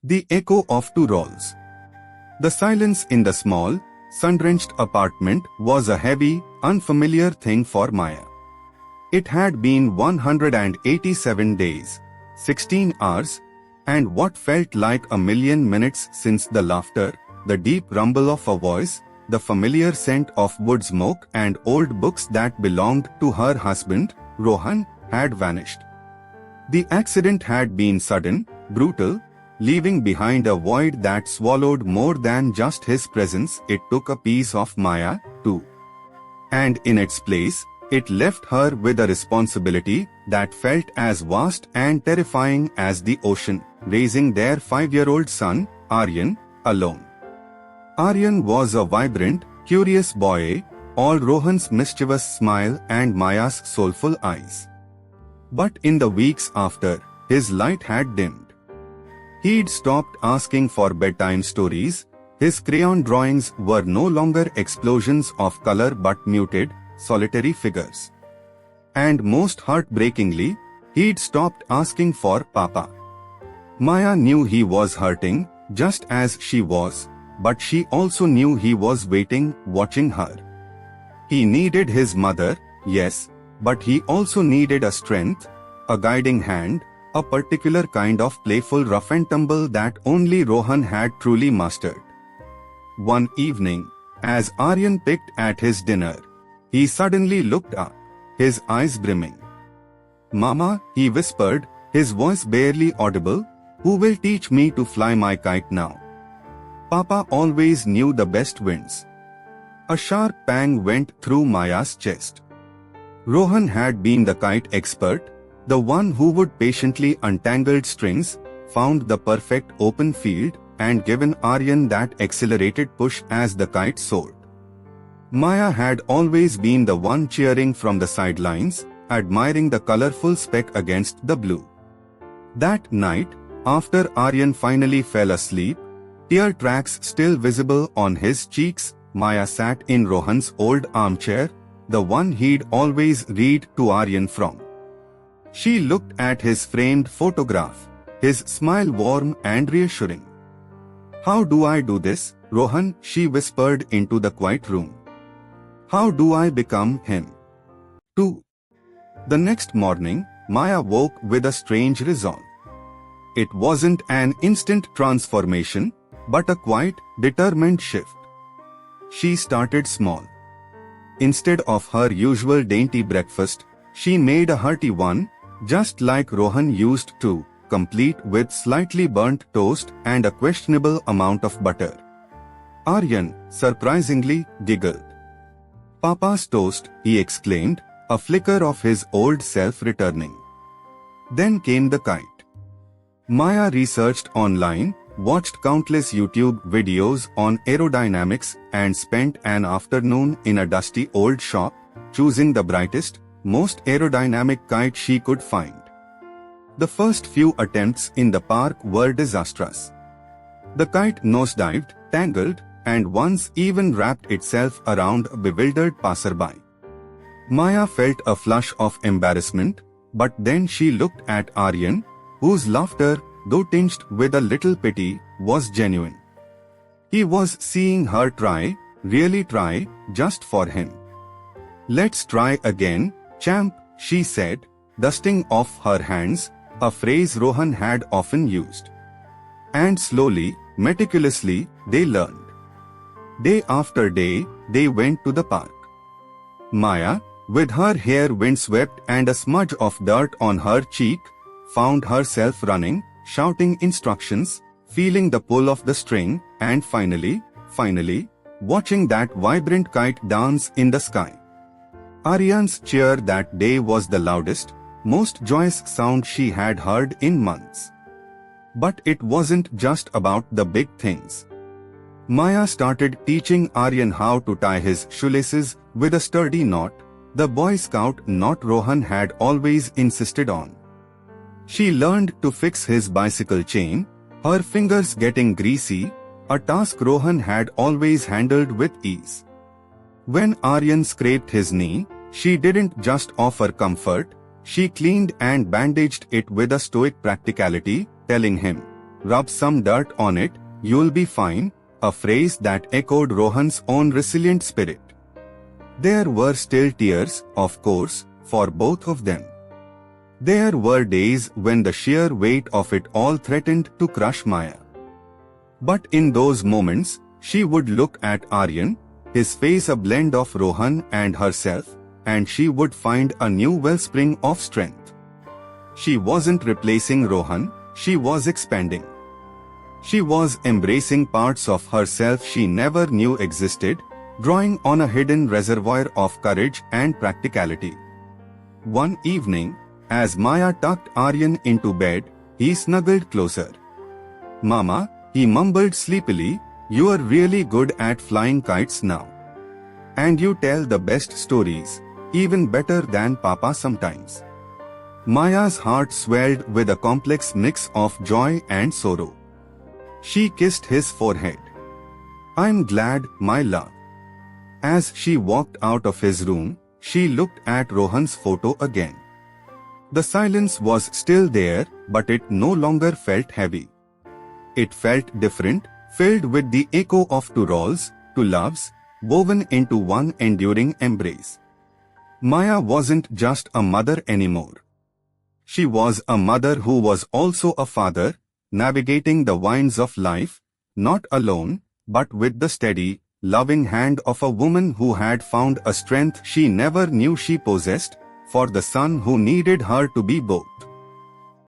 The echo of two rolls. The silence in the small, sun-drenched apartment was a heavy, unfamiliar thing for Maya. It had been 187 days, 16 hours, and what felt like a million minutes since the laughter, the deep rumble of a voice, the familiar scent of wood smoke and old books that belonged to her husband, Rohan, had vanished. The accident had been sudden, brutal, leaving behind a void that swallowed more than just his presence. It took a piece of Maya, too. And in its place, it left her with a responsibility that felt as vast and terrifying as the ocean, raising their 5-year-old son, Aryan, alone. Aryan was a vibrant, curious boy, all Rohan's mischievous smile and Maya's soulful eyes. But in the weeks after, his light had dimmed. He'd stopped asking for bedtime stories, his crayon drawings were no longer explosions of color but muted, solitary figures. And most heartbreakingly, he'd stopped asking for Papa. Maya knew he was hurting, just as she was, but she also knew he was waiting, watching her. He needed his mother, yes, but he also needed a strength, a guiding hand, a particular kind of playful rough and tumble that only Rohan had truly mastered. One evening, as Aryan picked at his dinner, he suddenly looked up, his eyes brimming. "Mama," he whispered, his voice barely audible, "who will teach me to fly my kite now? Papa always knew the best winds." A sharp pang went through Maya's chest. Rohan had been the kite expert, the one who would patiently untangle strings, found the perfect open field, and given Aryan that accelerated push as the kite soared. Maya had always been the one cheering from the sidelines, admiring the colorful speck against the blue. That night, after Aryan finally fell asleep, tear tracks still visible on his cheeks, Maya sat in Rohan's old armchair, the one he'd always read to Aryan from. She looked at his framed photograph, his smile warm and reassuring. "How do I do this, Rohan?" she whispered into the quiet room. "How do I become him, too?" The next morning, Maya woke with a strange resolve. It wasn't an instant transformation, but a quiet, determined shift. She started small. Instead of her usual dainty breakfast, she made a hearty one, just like Rohan used to, complete with slightly burnt toast and a questionable amount of butter. Aryan, surprisingly, giggled. "Papa's toast," he exclaimed, a flicker of his old self returning. Then came the kite. Maya researched online, watched countless YouTube videos on aerodynamics, and spent an afternoon in a dusty old shop, choosing the brightest, most aerodynamic kite she could find. The first few attempts in the park were disastrous. The kite nosedived, tangled, and once even wrapped itself around a bewildered passerby. Maya felt a flush of embarrassment, but then she looked at Aryan, whose laughter, though tinged with a little pity, was genuine. He was seeing her try, really try, just for him. "Let's try again, champ," she said, dusting off her hands, a phrase Rohan had often used. And slowly, meticulously, they learned. Day after day, they went to the park. Maya, with her hair windswept and a smudge of dirt on her cheek, found herself running, shouting instructions, feeling the pull of the string, and finally, watching that vibrant kite dance in the sky. Aryan's cheer that day was the loudest, most joyous sound she had heard in months. But it wasn't just about the big things. Maya started teaching Aryan how to tie his shoelaces with a sturdy knot, the Boy Scout knot Rohan had always insisted on. She learned to fix his bicycle chain, her fingers getting greasy, a task Rohan had always handled with ease. When Aryan scraped his knee, she didn't just offer comfort, she cleaned and bandaged it with a stoic practicality, telling him, rub some dirt on it, you'll be fine, a phrase that echoed Rohan's own resilient spirit. There were still tears, of course, for both of them. There were days when the sheer weight of it all threatened to crush Maya. But in those moments, she would look at Aryan, his face a blend of Rohan and herself, and she would find a new wellspring of strength. She wasn't replacing Rohan, she was expanding. She was embracing parts of herself she never knew existed, drawing on a hidden reservoir of courage and practicality. One evening, as Maya tucked Aryan into bed, he snuggled closer. "Mama," he mumbled sleepily, "you are really good at flying kites now. And you tell the best stories, even better than Papa sometimes." Maya's heart swelled with a complex mix of joy and sorrow. She kissed his forehead. "I'm glad, my love." As she walked out of his room, she looked at Rohan's photo again. The silence was still there, but it no longer felt heavy. It felt different, filled with the echo of two roles, two loves, woven into one enduring embrace. Maya wasn't just a mother anymore. She was a mother who was also a father, navigating the winds of life, not alone, but with the steady, loving hand of a woman who had found a strength she never knew she possessed, for the son who needed her to be both.